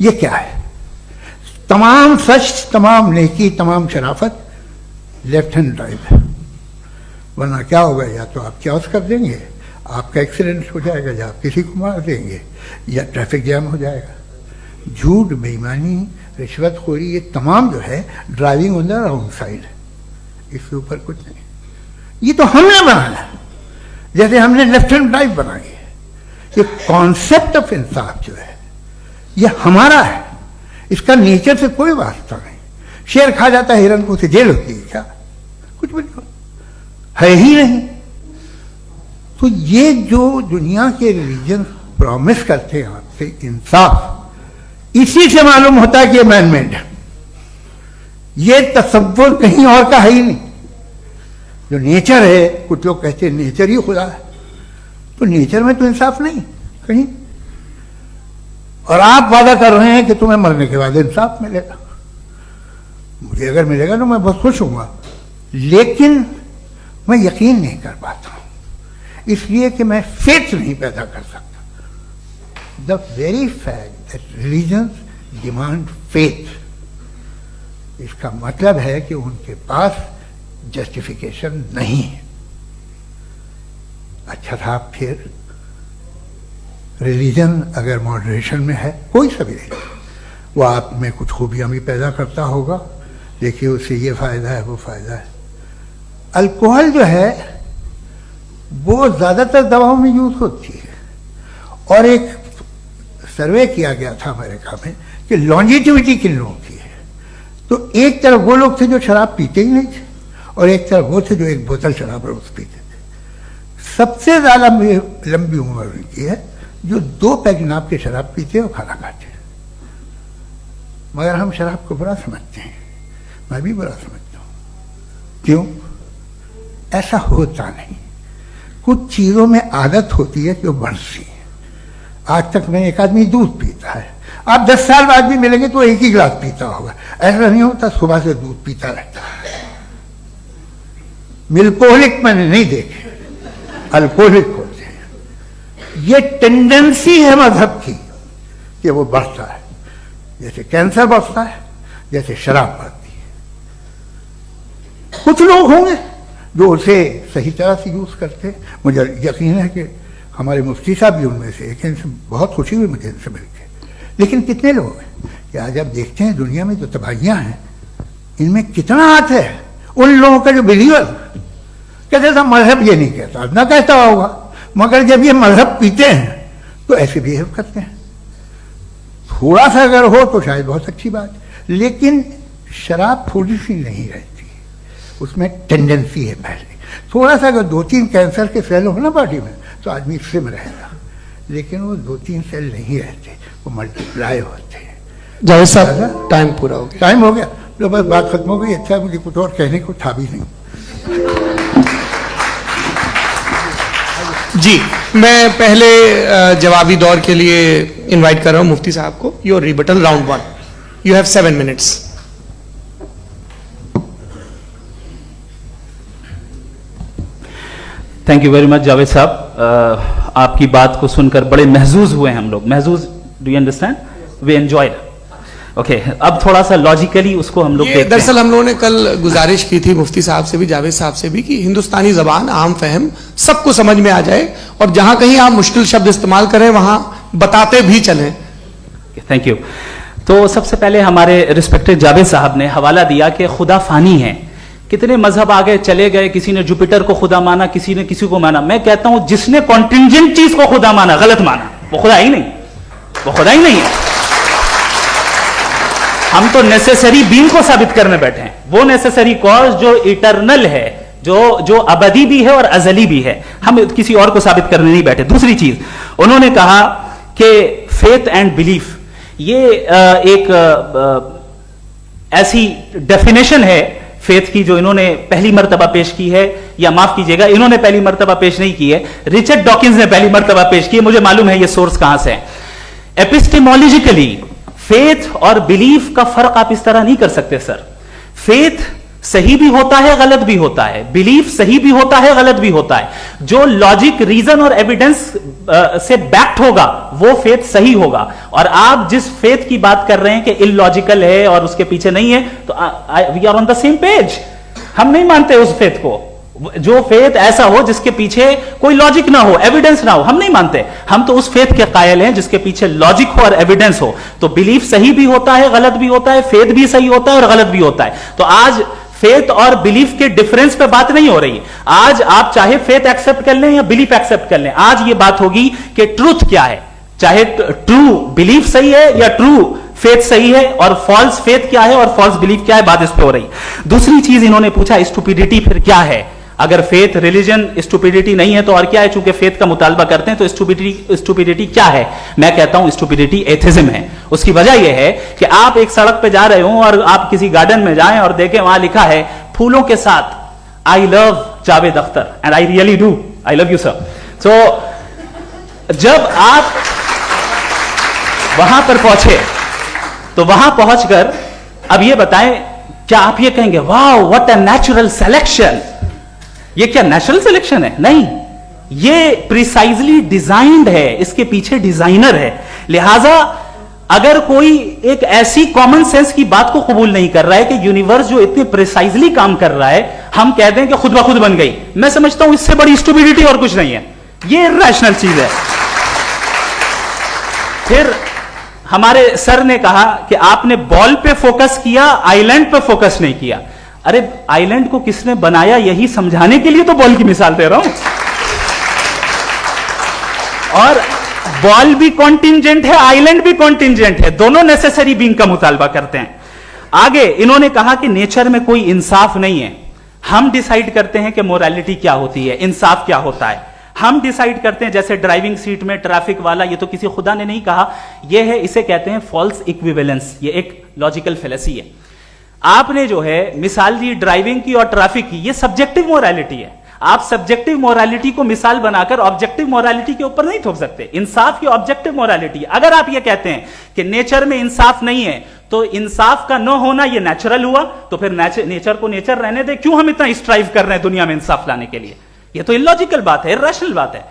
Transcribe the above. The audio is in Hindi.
ये क्या है? तमाम सच, तमाम नेकी, तमाम शराफत लेफ्ट हैंड ड्राइव है। वरना क्या होगा, या तो आप क्रॉस कर देंगे, आपका एक्सीडेंट हो जाएगा, या आप किसी को मार देंगे, या ट्रैफिक जैम हो जाएगा। झूठ, बेईमानी, रिश्वतखोरी, ये तमाम जो है driving on the wrong side है। इसके ऊपर कुछ नहीं। ये तो हमने बनाया, जैसे हमने लेफ्ट हैंड ड्राइव बनाई है। ये कॉन्सेप्ट ऑफ इंसाफ जो है ये हमारा है, इसका नेचर से कोई वास्ता नहीं। शेर खा जाता है हिरन को, उसे जेल होती है क्या? कुछ भी नहीं, है ही नहीं। तो ये जो दुनिया के रिलीजन प्रॉमिस करते हैं आपसे इंसाफ, इसी से मालूम होता है कि ये मैनमेड है। ये तसव्वुर कहीं और का है ही नहीं। जो नेचर है, कुछ लोग कहते हैं नेचर ही खुदा है, तो नेचर में तो इंसाफ नहीं कहीं। और आप वादा कर रहे हैं कि तुम्हें मरने के बाद इंसाफ मिलेगा। मुझे अगर मिलेगा तो मैं बहुत खुश होऊंगा, लेकिन मैं यकीन नहीं कर पाता हूं, इसलिए कि मैं फेथ नहीं पैदा कर सकता। The very fact that religions demand faith, इसका मतलब है कि उनके पास जस्टिफिकेशन नहीं है। अच्छा साहब, फिर रिलीजन अगर मॉडरेशन में है, कोई सा भी नहीं, वो आप में कुछ खूबियां भी पैदा करता होगा, देखिए उससे ये फायदा है, वो फायदा है। अल्कोहल जो है वो ज्यादातर दवाओं में यूज होती है, और एक सर्वे किया गया था अमेरिका में कि लॉन्जिटिविटी किन लोगों की है। तो एक तरफ वो लोग थे जो शराब पीते ही नहीं थे, और एक तरफ वो थे जो एक बोतल शराब रोज पीते थे। सबसे ज्यादा लंबी उम्र उनकी है जो 2 पैक नाप के शराब पीते और खाना खाते हैं। मगर हम शराब को बुरा समझते हैं, मैं भी बुरा समझता हूं। क्यों? ऐसा होता नहीं। कुछ चीजों में आदत होती है कि वो बढ़ती है। आज तक में एक आदमी दूध पीता है, आप 10 साल बाद भी मिलेंगे तो एक ही गिलास पीता होगा। ऐसा नहीं होता, सुबह से दूध पीता रहता है। मिल्कोहलिक मैंने नहीं देखे, अल्कोहलिक होते हैं। ये टेंडेंसी है मजहब की कि वो बढ़ता है, जैसे कैंसर बढ़ता है, जैसे शराब बढ़ती है। कुछ लोग होंगे जो उसे सही तरह से यूज करते। मुझे यकीन है कि हमारे मुफ्ती साहब भी उनमें से एक, इनसे बहुत खुशी हुई मुझे इनसे मिलकर। लेकिन कितने लोग हैं कि आज आप देखते हैं दुनिया में जो तबाहियां हैं, इनमें कितना हाथ है उन लोगों का जो बिलीवर कहते था मजहब ये नहीं कहता, ना कहता होगा, मगर जब ये मजहब पीते हैं तो ऐसे बिहेव करते हैं। थोड़ा सा अगर हो तो शायद बहुत अच्छी बात, लेकिन शराब थोड़ी सी नहीं रहती, उसमें टेंडेंसी है। पहले थोड़ा सा अगर 2-3 कैंसर के सेल हो ना बॉडी में तो आदमी सिम रहेगा, लेकिन वो 2-3 सेल नहीं रहते, वो मल्टीप्लाई होते हैं। जावेद साहब, टाइम पूरा हो गया। टाइम हो गया तो बस बात खत्म हो गई। अच्छा, मुझे कुछ और कहने को था भी नहीं। जी, मैं पहले जवाबी दौर के लिए इनवाइट कर रहा हूं मुफ्ती साहब को। Your rebuttal round 1, you have 7 minutes. Thank you very much Javed साहब, आपकी बात को सुनकर बड़े महजूज हुए हम लोग। महजूज, do you understand? We enjoyed. Okay, अब थोड़ा सा लॉजिकली उसको हम लोग देखते हैं। दरअसल हम लोगों ने कल गुजारिश की थी मुफ्ती साहब से भी, जावेद साहब से भी, कि हिंदुस्तानी जबान आम फहम सबको समझ में आ जाए, और जहां कहीं आप मुश्किल शब्द इस्तेमाल करें वहां बताते भी चलें। Thank you. तो सबसे पहले हमारे रिस्पेक्टेड जावेद साहब ने हवाला दिया कि खुदा फानी है। कितने मजहब आगे चले गए, किसी ने जुपिटर को खुदा माना, किसी ने किसी को माना। मैं कहता हूं जिसने कॉन्टिंजेंट चीज को खुदा माना, गलत माना, वो खुदा ही नहीं, वो खुदा ही नहीं है। हम तो नेसेसरी बीइंग को साबित करने बैठे हैं, वो नेसेसरी कॉज जो इटरनल है, जो अबदी भी है और अजली भी है। हम किसी और को साबित करने नहीं बैठे। दूसरी चीज उन्होंने कहा कि फेथ एंड बिलीफ, ये एक ऐसी डेफिनेशन है फेथ की जो इन्होंने पहली मर्तबा पेश की है, या माफ कीजिएगा इन्होंने पहली मर्तबा पेश नहीं की है, रिचर्ड डॉकिंस ने पहली मर्तबा पेश की है। मुझे मालूम है ये सोर्स कहां से है। एपिस्टेमोलॉजिकली फेथ और बिलीफ का फर्क आप इस तरह नहीं कर सकते सर। फेथ सही भी होता है, गलत भी होता है। बिलीफ सही भी होता है, गलत भी होता है। जो लॉजिक, रीजन और एविडेंस से बैक्ड होगा वो फेथ सही होगा। और आप जिस फेथ की बात कर रहे हैं कि इलॉजिकल है और उसके पीछे नहीं है, तो we are on the same page. हम नहीं मानते उस फेथ को, जो फेथ ऐसा हो जिसके पीछे कोई लॉजिक ना हो, एविडेंस ना हो, हम नहीं मानते। हम तो उस फेथ के कायल हैं जिसके पीछे लॉजिक हो और एविडेंस हो। तो बिलीफ सही भी होता है, गलत भी होता है, फेथ भी सही होता है और गलत भी होता है। तो आज फेथ और बिलीफ के डिफरेंस पे बात नहीं हो रही। आज आप चाहे फेथ एक्सेप्ट कर लें या बिलीफ एक्सेप्ट कर लें, आज ये बात होगी कि ट्रूथ क्या है। चाहे ट्रू बिलीफ सही है या ट्रू फेथ सही है, और फॉल्स फेथ क्या है और फॉल्स बिलीफ क्या है, बात इस पे हो रही। दूसरी चीज इन्होंने पूछा, स्टुपिडिटी फिर क्या है? अगर फेथ, रिलीजन स्टुपिडिटी नहीं है तो और क्या है? चूंकि फेथ का मुतालबा करते हैं तो स्टुपिडिटी क्या है? मैं कहता हूं स्टुपिडिटी एथिज्म है। उसकी वजह यह है कि आप एक सड़क पे जा रहे हो और आप किसी गार्डन में जाएं और देखें वहां लिखा है फूलों के साथ, I love Javed Akhtar and I really do, I love you sir. So जब आप वहां पर पहुंचे तो वहां पहुंचकर अब ये बताएं, क्या आप ये कहेंगे वाह व्हाट अ नेचुरल सिलेक्शन? ये क्या नेचुरल सिलेक्शन है? नहीं, ये प्रिसाइजली डिजाइंड है, इसके पीछे डिजाइनर है। लिहाजा अगर कोई एक ऐसी कॉमन सेंस की बात को कबूल नहीं कर रहा है कि यूनिवर्स जो इतने प्रिसाइजली काम कर रहा है, हम कह दें कि खुद ब खुद बन गई, मैं समझता हूं इससे बड़ी स्टुपिडिटी और कुछ नहीं है। ये इरैशनल चीज है। फिर हमारे सर ने कहा कि आपने बॉल पे फोकस किया, आइलैंड पे फोकस नहीं किया। अरे आइलैंड को किसने बनाया, यही समझाने के लिए तो बॉल की मिसाल दे रहा हूं। और बॉल भी कॉन्टिंजेंट है, आइलैंड भी कॉन्टिंजेंट है, दोनों नेसेसरी बीइंग का मुतालबा करते हैं। आगे इन्होंने कहा कि नेचर में कोई इंसाफ नहीं है। हम डिसाइड करते हैं कि मोरालिटी क्या होती है, इंसाफ क्या होता है। हम डिसाइड करते हैं, जैसे ड्राइविंग सीट में ट्रैफिक वाला, ये तो किसी खुदा ने नहीं कहा, ये है, इसे कहते हैं फॉल्स इक्विवेलेंस। ये एक लॉजिकल फेलेसी है। आपने जो है मिसाल दी ड्राइविंग की और ट्रैफिक की, ये सब्जेक्टिव मोरालिटी है। आप सब्जेक्टिव मोरालिटी को मिसाल बनाकर ऑब्जेक्टिव मोरालिटी के ऊपर नहीं थोप सकते। इंसाफ की ऑब्जेक्टिव मोरालिटी। अगर आप ये कहते हैं कि नेचर में इंसाफ नहीं है, तो इंसाफ का न होना ये नेचुरल हुआ, तो फिर नेचर को नेचर रहने दे। क्यों हम इतना स्ट्राइव कर रहे हैं दुनिया में इंसाफ लाने के लिए? ये तो इलॉजिकल बात है, इरैशनल बात है।